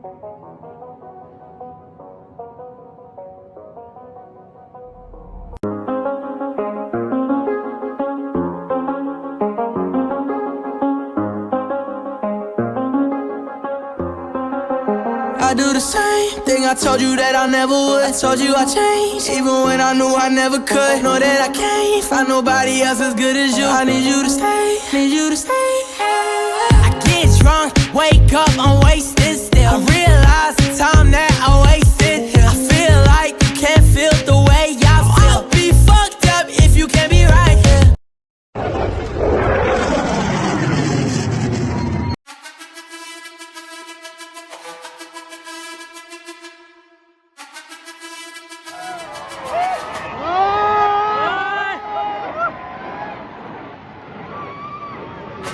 I do the same thing I told you that I never would. I told you I changed, even when I knew I never could. Know that I can't find nobody else as good as you. I need you to stay, need you to stay. I get drunk, wake up, I'm wasted still. I realize the time that I wasted here. I feel like you can't feel the way I feel. I'll be fucked up if you can't be right here.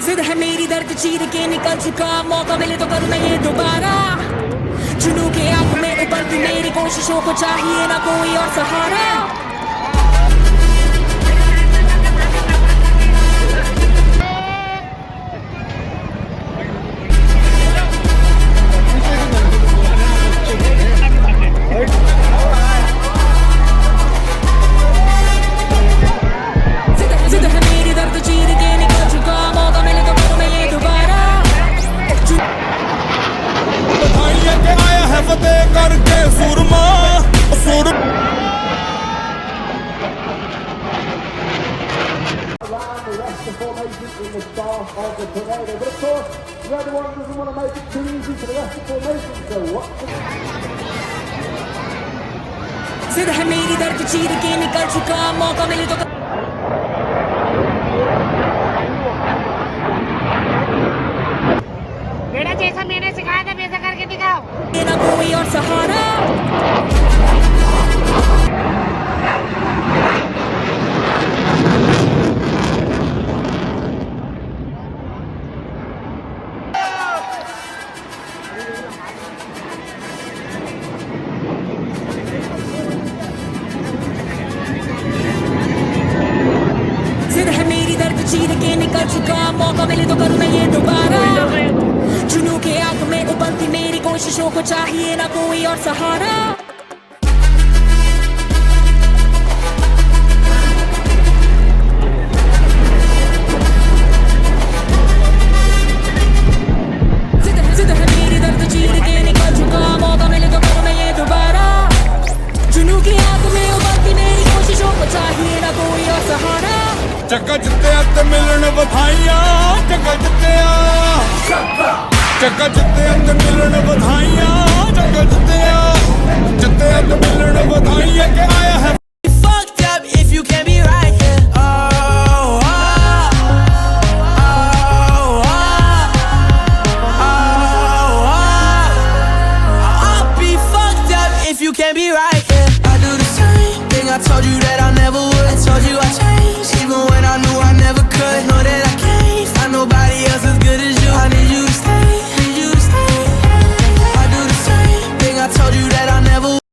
जिद है मेरी दर्द चीर के निकल चुका मौका मिले तो करूँ मैं ये दोबारा जुनून के आंख में उबलती मेरी कोशिशों को चाहिए ना कोई और सहारा in the start of the tornado. But of course, the other one doesn't want to make it too easy for the rest of the formation. So what? जिद है मेरी दर्द चीर के निकल चुका मौका मिले तो बेटा जैसा मैंने सिखाया था वैसा करके दिखाओ ना कोई और सहारा चीर के निकल चुका मौका मिले तो करूँ मैं ये दोबारा जुनून के आंख में उबलती मेरी कोशिशों को चाहिए ना कोई और सहारा जिद है मेरी दर्द चीर के निकल चुका मौका मिले तो करूँ मैं ये दोबारा जुनून की आंख में उबलती मेरी कोशिशों को चाहिए ना कोई और सहारा ਚੱਕਾ ਜਿੱਤਿਆ ਤੇ ਮਿਲਣ ਵਧਾਈਆਂ ਚੱਕਾ ਜਿੱਤਿਆ ਤੇ ਮਿਲਣ ਵਧਾਈਆਂ ਚੱਕਾ ਜਿੱਤਿਆ ਤੇ ਮਿਲਣ ਵਧਾਈਆਂ ਕਿ ਆਇਆ ਹੈ Fucked up if you can't be right here. I'll be fucked up if you can't be right here. I do the same thing I told you.